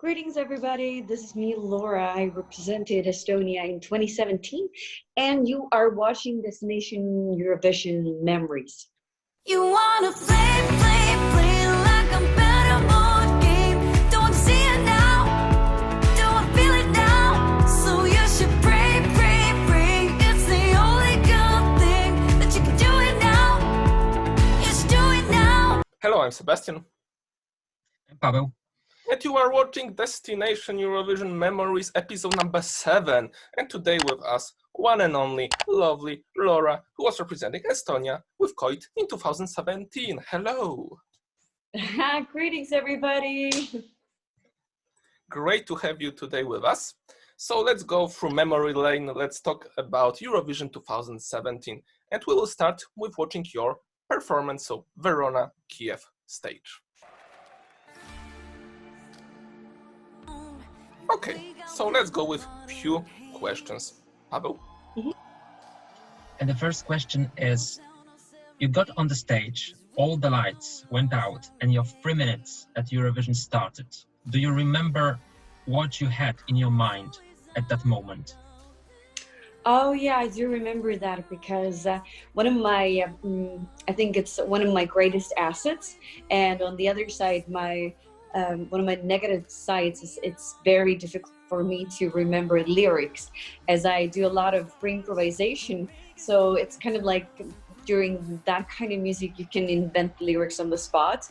Greetings, everybody. This is me, Laura. I represented Estonia in 2017, and you are watching Destination Eurovision Memories. You wanna play like I'm better more game. Don't see it now, don't feel it now. So you should pray. It's the only good thing that you can do it now. You should do it now. Hello, I'm Sebastian. I'm Paweł. And you are watching Destination Eurovision Memories episode number 7. And today with us, one and only lovely Laura, who was representing Estonia with Kyiv in 2017. Hello. Greetings, everybody. Great to have you today with us. So let's go through memory lane. Let's talk about Eurovision 2017. And we will start with watching your performance, so Verona, Kyiv stage. Okay, so let's go with few questions. Paweł? And the first question is, you got on the stage, all the lights went out, and your 3 minutes at Eurovision started. Do you remember what you had in your mind at that moment? Oh yeah, I do remember that because one of my, I think it's one of my greatest assets, and on the other side, one of my negative sides is it's very difficult for me to remember lyrics, as I do a lot of free improvisation. So it's kind of like during that kind of music, you can invent lyrics on the spot.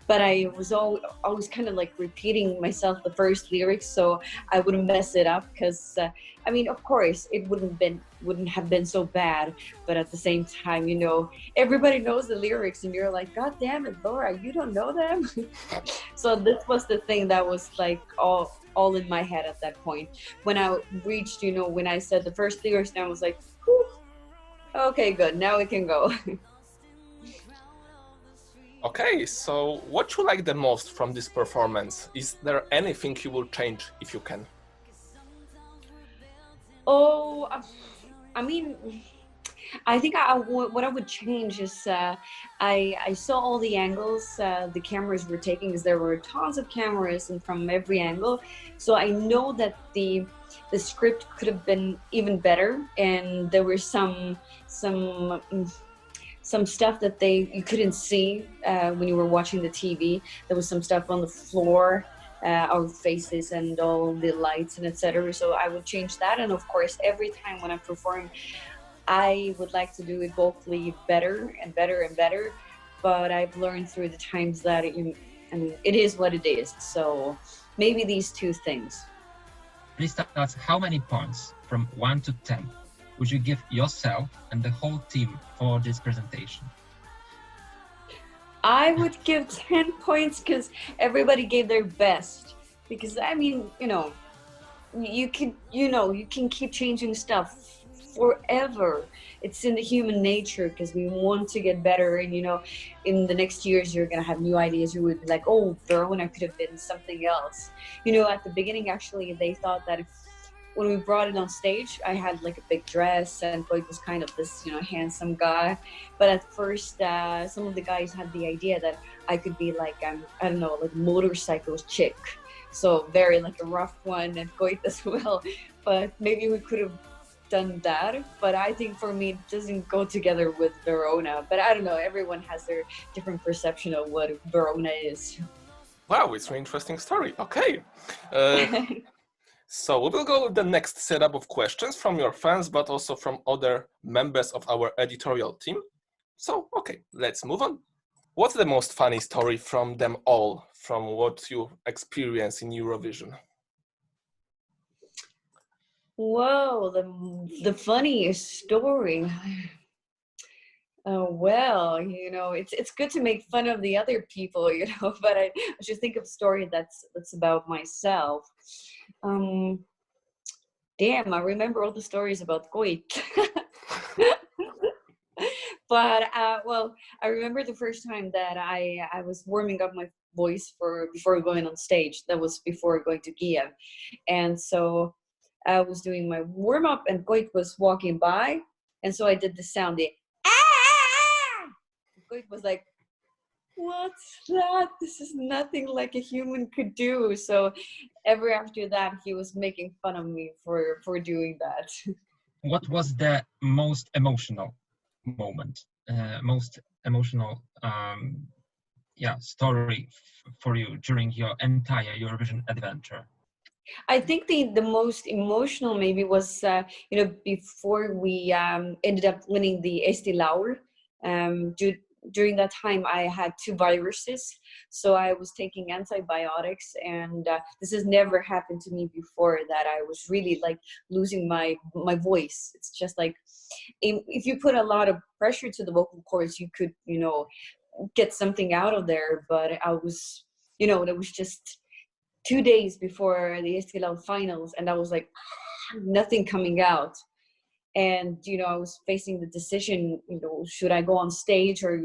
But I was always kind of like repeating myself the first lyrics, so I wouldn't mess it up. Because I mean, of course, it wouldn't have been so bad. But at the same time, you know, everybody knows the lyrics, and you're like, God damn it, Laura, you don't know them. So this was the thing that was like all in my head at that point. When I reached, you know, when I said the first lyrics, I was like, whew, okay, good, now we can go. Okay, so what you like the most from this performance? Is there anything you will change if you can? Oh, I mean, I think what I would change is I saw all the angles the cameras were taking, because there were tons of cameras and from every angle. So I know that the script could have been even better, and there were some stuff that you couldn't see when you were watching the TV. There was some stuff on the floor, our faces and all the lights and etc. So I would change that. And of course, every time when I perform, I would like to do it vocally better and better and better. But I've learned through the times that it is what it is. So maybe these two things. Please tell us how many points from 1 to 10 would you give yourself and the whole team for this presentation? I would give 10 points because everybody gave their best. Because I mean, you know, you can keep changing stuff forever. It's in the human nature, because we want to get better, and you know, in the next years you're gonna have new ideas. You would be like, oh, Verona could have been something else. You know, at the beginning, actually, they thought that when we brought it on stage, I had like a big dress, and Kyiv was kind of this, you know, handsome guy. But at first, some of the guys had the idea that I could be like, I don't know, like motorcycle chick. So very like a rough one, and Kyiv as well. But maybe we could have done that. But I think for me, it doesn't go together with Verona. But I don't know, everyone has their different perception of what Verona is. Wow, it's an interesting story. Okay. So we will go with the next setup of questions from your fans, but also from other members of our editorial team. So, okay, let's move on. What's the most funny story from them all, from what you experience in Eurovision? Whoa, the funniest story. Well, you know, it's good to make fun of the other people, you know, but I should think of a story that's about myself. Damn, I remember all the stories about Kyiv. But well, I remember the first time that I was warming up my voice before going on stage. That was before going to Kyiv, and so I was doing my warm up, and Kyiv was walking by, and so I did the sound. Kyiv was like, what's that? This is nothing like a human could do. So ever after that, he was making fun of me for doing that. What was the most emotional moment, most emotional story for you during your entire Eurovision adventure? I think the most emotional maybe was before we ended up winning the Eesti Laul. During that time, I had 2 viruses, so I was taking antibiotics, and this has never happened to me before. That I was really like losing my voice. It's just like if you put a lot of pressure to the vocal cords, you could get something out of there. But I was, it was just 2 days before the Eesti Laul finals, and I was like nothing coming out. And I was facing the decision, should I go on stage or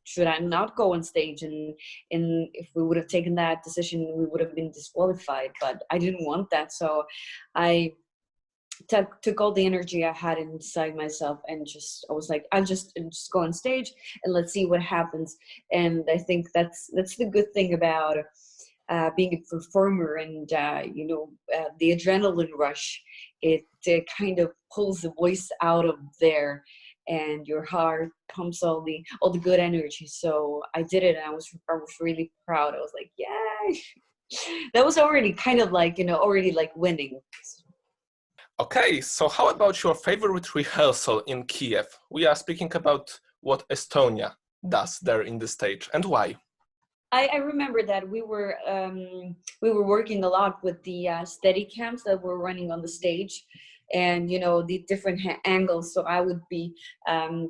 should I not go on stage? And if we would have taken that decision, we would have been disqualified. But I didn't want that, so I took all the energy I had inside myself and I was like, I'll just go on stage and let's see what happens. And I think that's the good thing about being a performer, and the adrenaline rush. It kind of pulls the voice out of there, and your heart pumps all the good energy. So I did it, and I was really proud. I was like, yeah, that was already kind of like already like winning. Okay, so how about your favorite rehearsal in Kyiv? We are speaking about what Estonia does there in the stage, and why. I remember that we were working a lot with the steady cams that were running on the stage, and the different angles. So I would be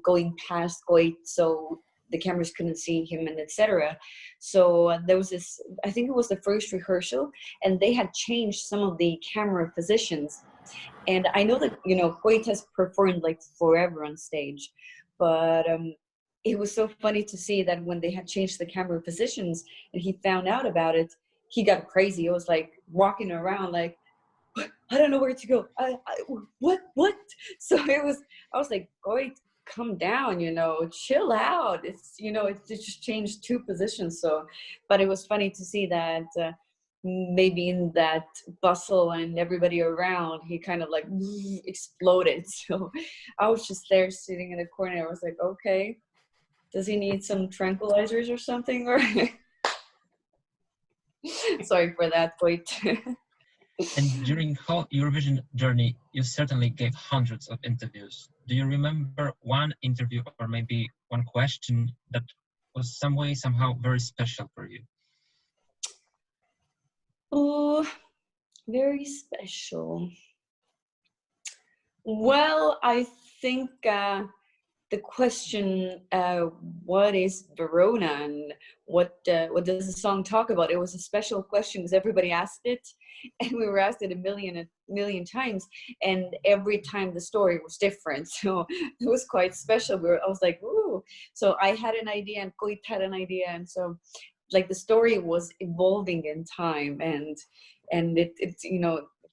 going past Goit, so the cameras couldn't see him, and etc. So there was this. I think it was the first rehearsal, and they had changed some of the camera positions. And I know that Goit has performed like forever on stage, but it was so funny to see that when they had changed the camera positions and he found out about it, he got crazy. It was like walking around like, I don't know where to go. What? So I was like, Goit, come down, chill out. It's, it just changed 2 positions. So, but it was funny to see that maybe in that bustle and everybody around, he kind of like exploded. So I was just there sitting in the corner. I was like, okay. Does he need some tranquilizers or something? Or sorry for that, Goit. And during whole Eurovision journey, you certainly gave hundreds of interviews. Do you remember one interview or maybe one question that was somehow very special for you? Oh, very special. Well, I think the question, what is Verona and what does the song talk about? It was a special question because everybody asked it, and we were asked it a million times, and every time the story was different. So it was quite special. I was like, ooh. So I had an idea, and Goit had an idea, and so like the story was evolving in time, and it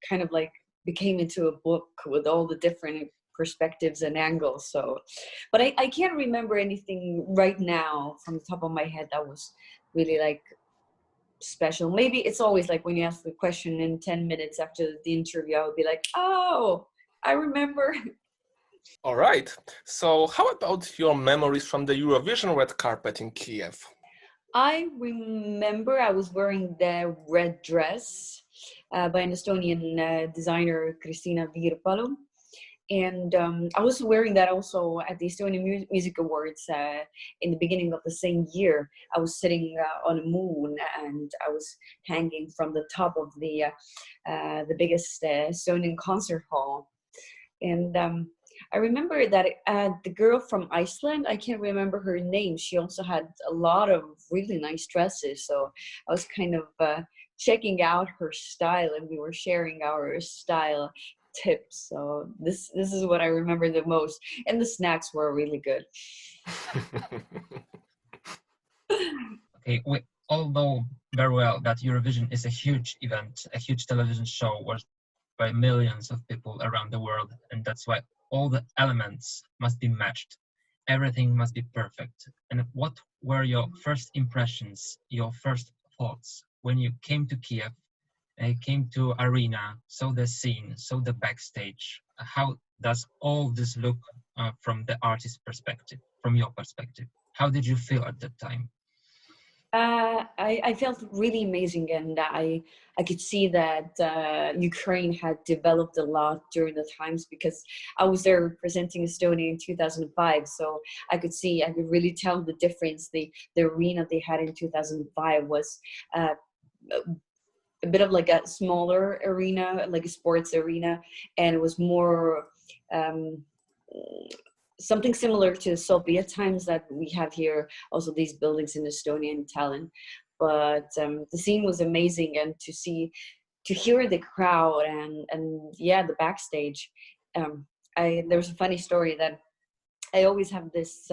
kind of like became into a book with all the different perspectives and angles. So, but I can't remember anything right now from the top of my head that was really like special. Maybe it's always like when you ask the question in 10 minutes after the interview, I would be like, oh, I remember. All right, so how about your memories from the Eurovision red carpet in Kyiv? I remember I was wearing the red dress by an Estonian designer, Kristina Virpalu. And I was wearing that also at the Estonian Music Awards in the beginning of the same year. I was sitting on a moon, and I was hanging from the top of the biggest Estonian concert hall. And I remember that the girl from Iceland, I can't remember her name. She also had a lot of really nice dresses. So I was kind of checking out her style, and we were sharing our style tips. So this is what I remember the most. And the snacks were really good. Okay, we all know very well that Eurovision is a huge event, a huge television show watched by millions of people around the world, and that's why all the elements must be matched. everything must be perfect. And what were your first impressions, your first thoughts when you came to Kiev, came to arena, saw the scene, saw the backstage? How does all this look from the artist's perspective, from your perspective? How did you feel at that time? I felt really amazing, and I could see that Ukraine had developed a lot during the times, because I was there representing Estonia in 2005, so I could really tell the difference. The arena they had in 2005 was a bit of like a smaller arena, like a sports arena, and it was more something similar to Soviet times that we have here, also these buildings in Estonia and Tallinn. But the scene was amazing, and to hear the crowd and yeah, the backstage. There's a funny story that I always have this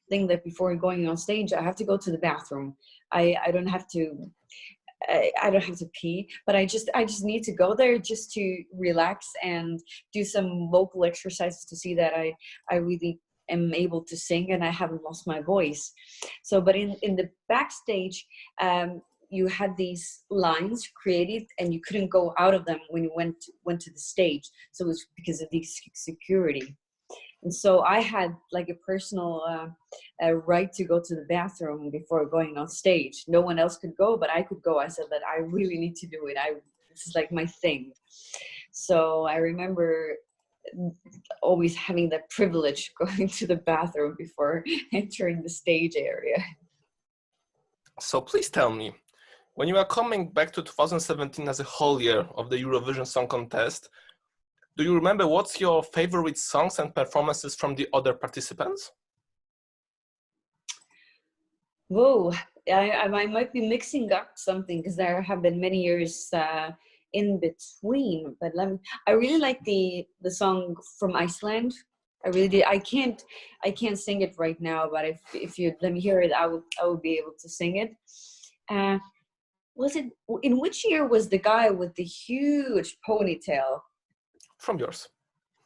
thing that before going on stage, I have to go to the bathroom. I don't have to. I don't have to pee, but I just need to go there just to relax and do some vocal exercises to see that I really am able to sing and I haven't lost my voice. So, but in the backstage, you had these lines created and you couldn't go out of them when you went to the stage. So it was because of the security. And so I had like a personal right to go to the bathroom before going on stage. No one else could go, but I could go. I said that I really need to do it. This is like my thing. So I remember always having that privilege going to the bathroom before entering the stage area. So please tell me, when you are coming back to 2017 as a whole year of the Eurovision Song Contest, do you remember what's your favorite songs and performances from the other participants? Whoa, I might be mixing up something because there have been many years in between. But I really like the song from Iceland. I really did. I can't sing it right now, but if you let me hear it, I would be able to sing it. Was it in which year was the guy with the huge ponytail? From yours,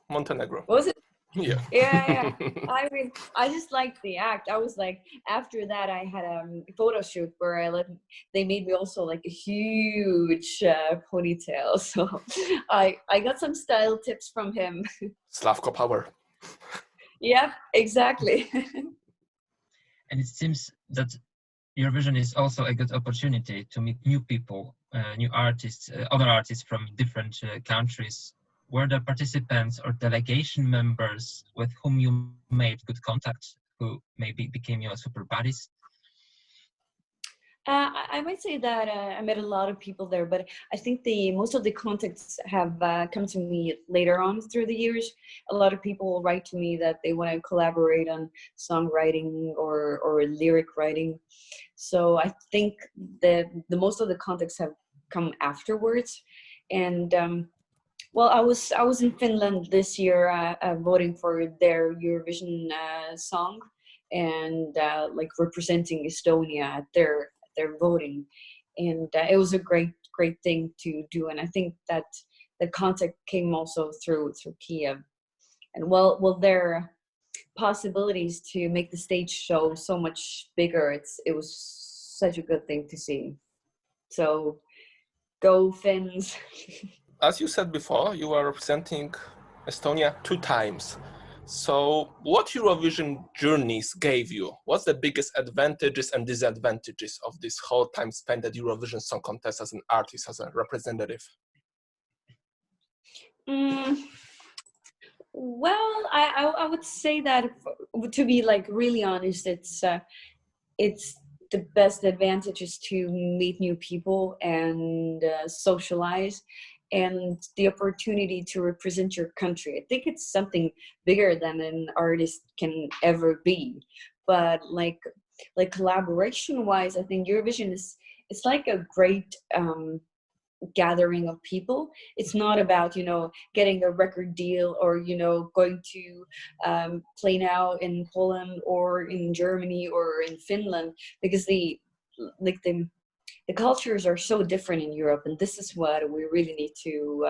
Montenegro. Was it? Yeah. Yeah. I just liked the act. I was like, after that, I had a photo shoot where they made me also like a huge ponytail. So I got some style tips from him. Slavko power. Yeah, exactly. And it seems that Eurovision is also a good opportunity to meet new people, new artists, other artists from different countries. Were there participants or delegation members with whom you made good contact, who maybe became your super buddies? I might say that I met a lot of people there, but I think most of the contacts have come to me later on through the years. A lot of people write to me that they want to collaborate on songwriting or lyric writing. So I think that the most of the contacts have come afterwards. And well, I was in Finland this year voting for their Eurovision song and like representing Estonia at their voting, and it was a great thing to do. And I think that the contact came also through Kyiv, and well their possibilities to make the stage show so much bigger, it was such a good thing to see. So go Finns. As you said before, you are representing Estonia 2 times. So what Eurovision journeys gave you? What's the biggest advantages and disadvantages of this whole time spent at Eurovision Song Contest as an artist, as a representative? Well, I would say that, to be like really honest, it's the best advantage is to meet new people and socialize, and the opportunity to represent your country. I think it's something bigger than an artist can ever be. But like collaboration wise, I think Eurovision it's like a great gathering of people. It's not about, getting a record deal or, going to play now in Poland or in Germany or in Finland, because the cultures are so different in Europe, and this is what we really need to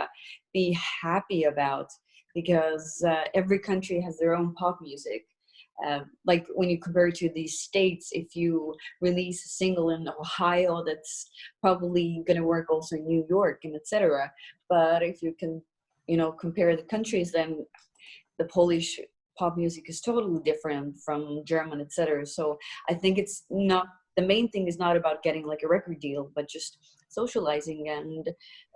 be happy about, because every country has their own pop music. like when you compare to these states, if you release a single in Ohio, that's probably going to work also in New York and etc. But if you can, compare the countries, then the Polish pop music is totally different from German, etc. So I think it's not, the main thing is not about getting like a record deal, but just socializing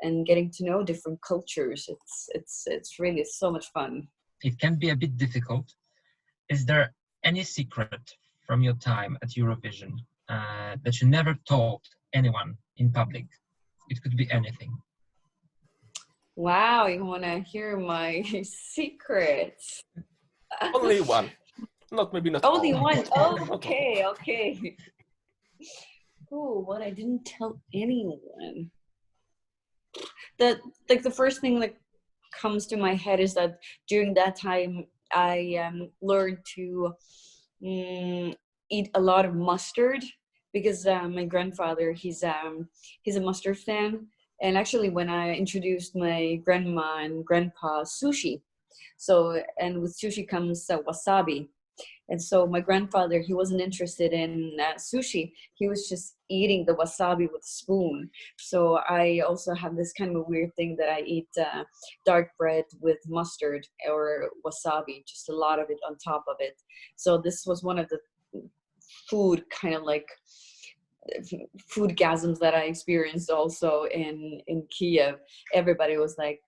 and getting to know different cultures. It's really so much fun. It can be a bit difficult. Is there any secret from your time at Eurovision that you never told anyone in public? It could be anything. Wow, you want to hear my secrets? Only one. Not Only all. one. Oh, Not all. okay. Oh, what I didn't tell anyone. The first thing that comes to my head is that during that time I learned to eat a lot of mustard because my grandfather, he's a mustard fan. And actually, when I introduced my grandma and grandpa sushi, and with sushi comes wasabi. And so my grandfather, he wasn't interested in sushi. He was just eating the wasabi with a spoon. So I also have this kind of a weird thing that I eat dark bread with mustard or wasabi, just a lot of it on top of it. So this was one of the food kind of like foodgasms that I experienced also in Kyiv. Everybody was like,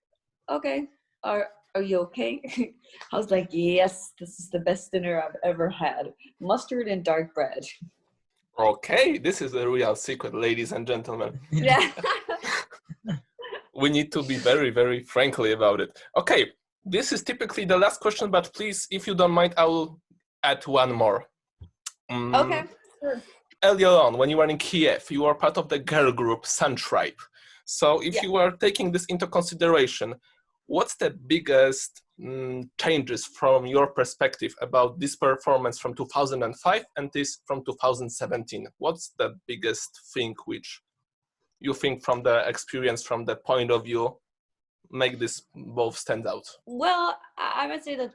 okay, are you okay? I was like, yes, this is the best dinner I've ever had. Mustard and dark bread. Okay, this is the real secret, ladies and gentlemen. Yeah. We need to be very, very frankly about it. Okay, this is typically the last question, but please, if you don't mind, I will add one more. Okay, sure. Earlier on, when you were in Kyiv, you were part of the girl group Sun Tribe. So if you were taking this into consideration, what's the biggest changes from your perspective about this performance from 2005 and this from 2017? What's the biggest thing which you think from the experience, from the point of view, make this both stand out? Well, I would say that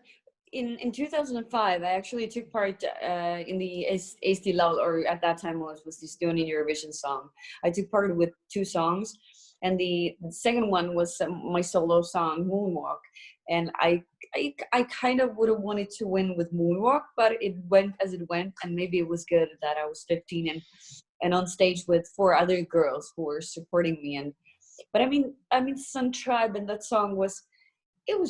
in 2005, I actually took part in the Eesti Laul, or at that time was the Estonian Eurovision song. I took part with 2 songs. And the second one was my solo song, Moonwalk. And I kind of would have wanted to win with Moonwalk, but it went as it went. And maybe it was good that I was 15 and on stage with 4 other girls who were supporting me. But I mean, Sun Tribe, and that song was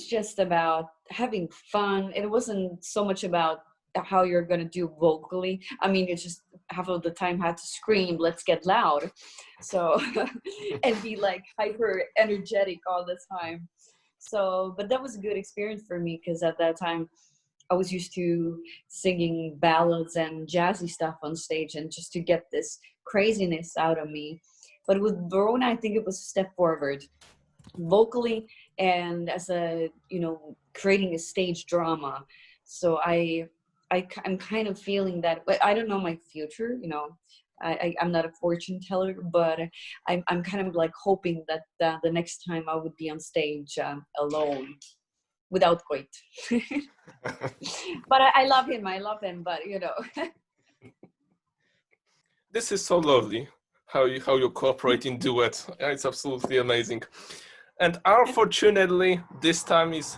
just about having fun. It wasn't so much about how you're going to do vocally. I mean, you just half of the time had to scream, let's get loud. So, and be like hyper energetic all the time. So, but that was a good experience for me because at that time I was used to singing ballads and jazzy stuff on stage and just to get this craziness out of me. But with Verona, I think it was a step forward vocally and as creating a stage drama. So I'm kind of feeling that, but I don't know my future, I'm not a fortune teller, but I'm kind of like hoping that the next time I would be on stage alone without Koit. But I love him, but This is so lovely, how you cooperate in duet. It's absolutely amazing. And unfortunately, this time is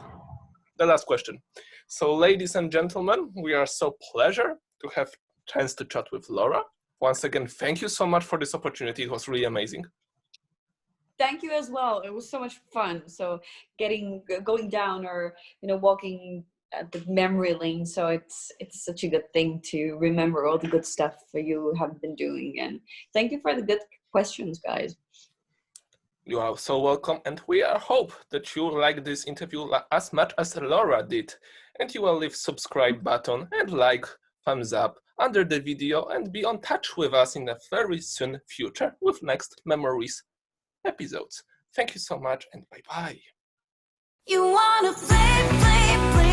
the last question. So, ladies and gentlemen, we are so pleased to have a chance to chat with Laura. Once again, thank you so much for this opportunity. It was really amazing. Thank you as well. It was so much fun. So going down or walking at the memory lane. So it's such a good thing to remember all the good stuff that you have been doing. And thank you for the good questions, guys. You are so welcome, and we hope that you like this interview as much as Laura did, and you will leave subscribe button and like, thumbs up under the video, and be in touch with us in the very soon future with next Memories episodes. Thank you so much, and bye-bye. You wanna play, play, play.